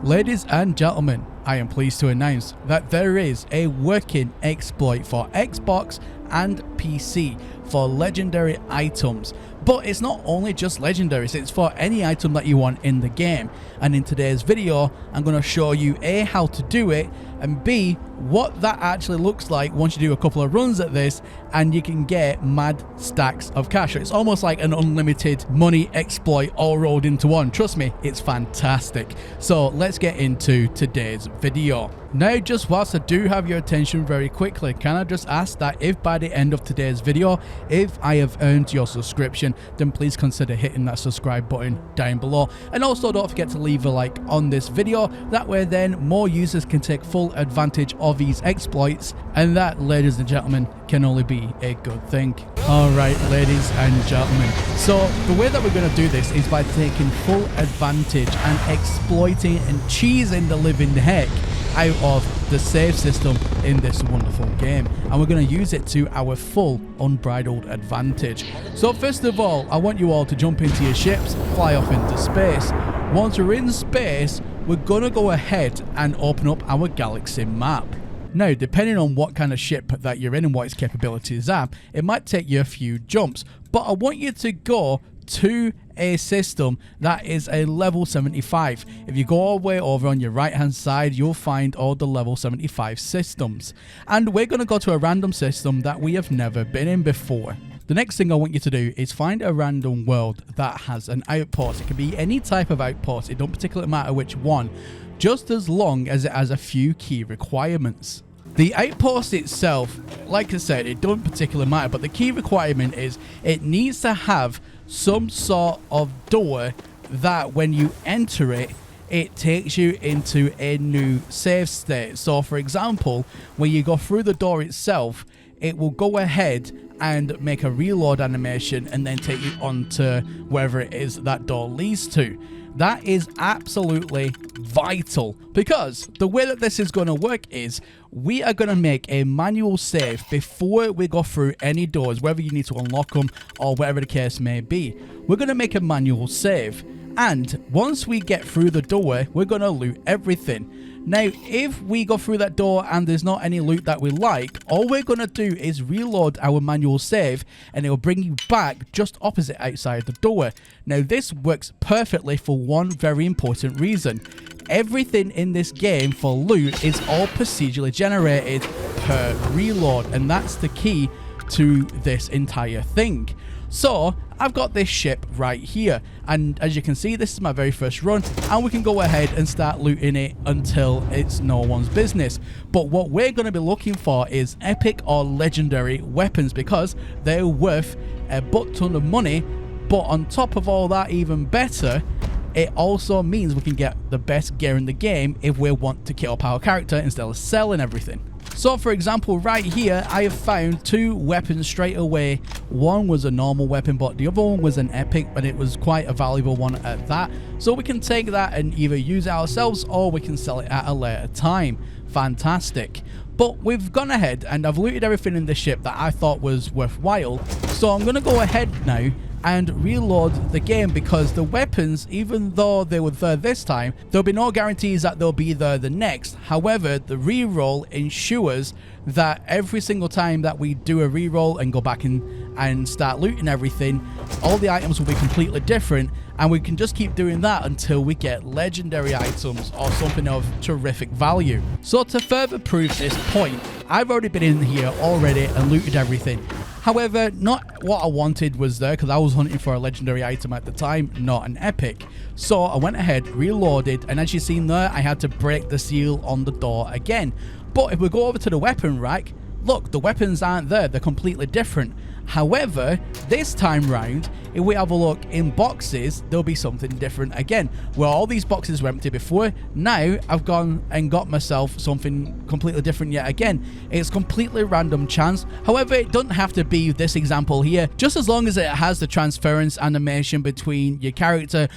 Ladies and gentlemen, I am pleased to announce that there is a working exploit for Xbox and PC for legendary items. But it's not only just legendaries, it's for any item that you want in the game. And in today's video, I'm going to show you A, how to do it, and B, what that actually looks like once you do a couple of runs at this and you can get mad stacks of cash. It's almost like an unlimited money exploit all rolled into one. Trust me, it's fantastic. So let's get into today's video. Now, just whilst I do have your attention very quickly, can I just ask that if by the end of today's video, if I have earned your subscription, then please consider hitting that subscribe button down below. And also don't forget to leave a like on this video. That way then more users can take full advantage of these exploits. And that, ladies and gentlemen, can only be a good thing. Alright, ladies and gentlemen. So the way that we're going to do this is by taking full advantage and exploiting and cheesing the living heck out of the save system in this wonderful game, and we're going to use it to our full unbridled advantage. So first of all, I want you all to jump into your ships, fly off into space. Once we're in space, we're going to go ahead and open up our galaxy map. Now, depending on what kind of ship that you're in and what its capabilities are, it might take you a few jumps, but I want you to go to a system that is a level 75. If you go all the way over on your right hand side, you'll find all the level 75 systems, and we're going to go to a random system that we have never been in before. The next thing I want you to do is find a random world that has an outpost. It can be any type of outpost, it don't particularly matter which one, just as long as it has a few key requirements. The outpost itself, like I said, it don't particularly matter, but the key requirement is it needs to have some sort of door that when you enter it, it takes you into a new save state. So for example, when you go through the door itself, it will go ahead and make a reload animation and then take you onto wherever it is that door leads to. That is absolutely vital, because the way that this is going to work is we are going to make a manual save before we go through any doors, whether you need to unlock them or whatever the case may be. We're going to make a manual save, and once we get through the door, we're going to loot everything. Now, if we go through that door and there's not any loot that we like, all we're going to do is reload our manual save and it will bring you back just opposite outside the door. Now, this works perfectly for one very important reason. Everything in this game for loot is all procedurally generated per reload, and that's the key to this entire thing. So I've got this ship right here, and as you can see, this is my very first run, and we can go ahead and start looting it until it's no one's business. But what we're going to be looking for is epic or legendary weapons, because they're worth a butt ton of money. But on top of all that, even better, it also means we can get the best gear in the game if we want to kit up our character instead of selling everything. So for example, right here, I have found two weapons straight away. One was a normal weapon, but the other one was an epic, and it was quite a valuable one at that. So we can take that and either use it ourselves or we can sell it at a later time. Fantastic. But we've gone ahead and I've looted everything in the ship that I thought was worthwhile. So I'm going to go ahead now and reload the game, because the weapons, even though they were there this time, there'll be no guarantees that they'll be there the next. However, the reroll ensures that every single time that we do a reroll and go back and start looting everything, all the items will be completely different, and we can just keep doing that until we get legendary items or something of terrific value. So to further prove this point, I've already been in here already and looted everything. However, not what I wanted was there, because I was hunting for a legendary item at the time, not an epic. So I went ahead, reloaded, and as you've seen there, I had to break the seal on the door again. But if we go over to the weapon rack, look, the weapons aren't there, they're completely different. However, this time round, if we have a look in boxes, there'll be something different again. Where all these boxes were empty before, now I've gone and got myself something completely different yet again. It's completely random chance. However, it doesn't have to be this example here. Just as long as it has the transference animation between your character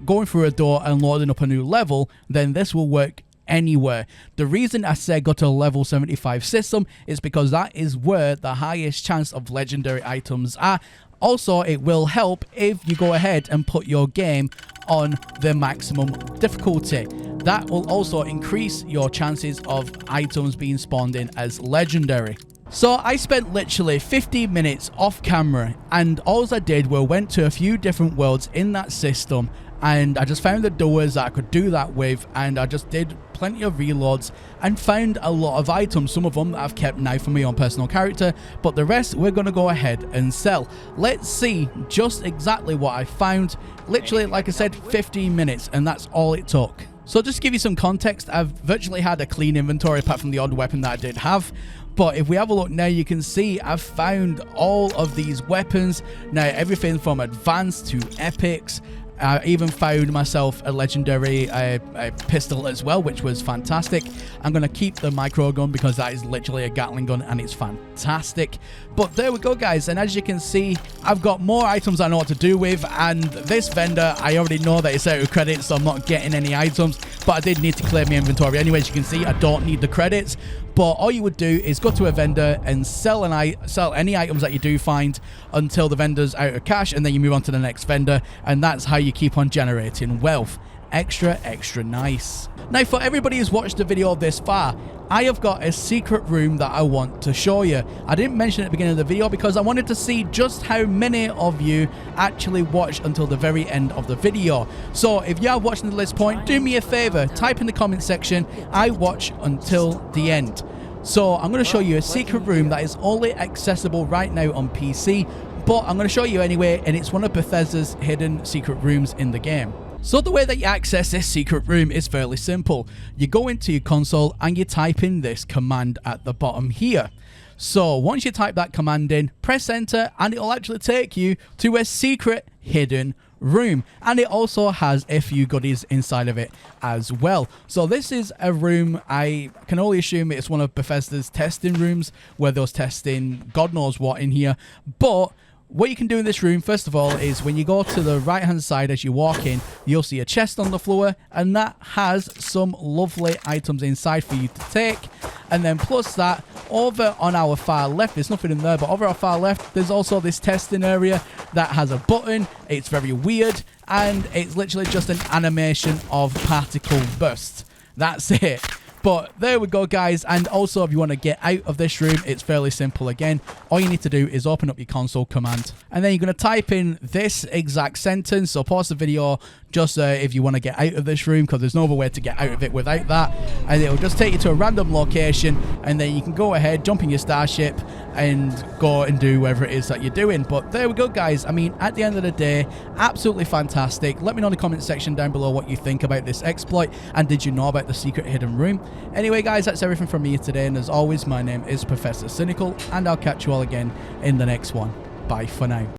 going through a door and loading up a new level, then this will work anywhere. The reason I said go to a level 75 system is because that is where the highest chance of legendary items are. Also, it will help if you go ahead and put your game on the maximum difficulty. that will also increase your chances of items being spawned in as legendary. So I spent literally 15 minutes off camera, and all I did was went to a few different worlds in that system, and I just found the doors that I could do that with, and I just did plenty of reloads and found a lot of items. Some of them that I've kept now for my own personal character, but the rest we're going to go ahead and sell. Let's see just exactly what I found. Literally, like I said, 15 minutes, and that's all it took. So just to give you some context, I've virtually had a clean inventory apart from the odd weapon that I did have. But if we have a look now, you can see I've found all of these weapons. Now, everything from advanced to epics. I even found myself a legendary pistol as well, which was fantastic. I'm going to keep the micro gun because that is literally a Gatling gun and it's fantastic. But there we go, guys. And as you can see, I've got more items I know what to do with. And this vendor, I already know that it's out of credits, so I'm not getting any items. But I did need to clear my inventory. Anyway, as you can see, I don't need the credits. But all you would do is go to a vendor and sell any items that you do find until the vendor's out of cash, and then you move on to the next vendor, and that's how you keep on generating wealth. Extra nice. Now, for everybody who's watched the video this far, I have got a secret room that I want to show you. I didn't mention it at the beginning of the video because I wanted to see just how many of you actually watched until the very end of the video. So if you are watching to this point, do me a favor, type in the comment section, I watch until the end. So I'm going to show you a secret room that is only accessible right now on PC, but I'm going to show you anyway, and it's one of Bethesda's hidden secret rooms in the game. So the way that you access this secret room is fairly simple. You go into your console and you type in this command at the bottom here. So once you type that command in, press enter, and it'll actually take you to a secret hidden room, and it also has a few goodies inside of it as well. So this is a room, I can only assume it's one of Bethesda's testing rooms where they're testing God knows what in here. But what you can do in this room, first of all, is when you go to the right hand side as you walk in, you'll see a chest on the floor, and that has some lovely items inside for you to take. And then plus that, over on our far left, there's nothing in there, but over our far left, there's also this testing area that has a button. It's very weird, and it's literally just an animation of particle burst. That's it. But there we go, guys. And also, if you want to get out of this room, it's fairly simple again. All you need to do is open up your console command, and then you're going to type in this exact sentence. So pause the video just if you want to get out of this room, because there's no other way to get out of it without that. And it'll just take you to a random location, and then you can go ahead, jump in your starship, and go and do whatever it is that you're doing. But there we go, guys. I mean, at the end of the day, absolutely fantastic. Let me know in the comment section down below what you think about this exploit, and did you know about the secret hidden room? Anyway, guys, that's everything from me today, and as always, my name is Professor Cynical, and I'll catch you all again in the next one. Bye for now.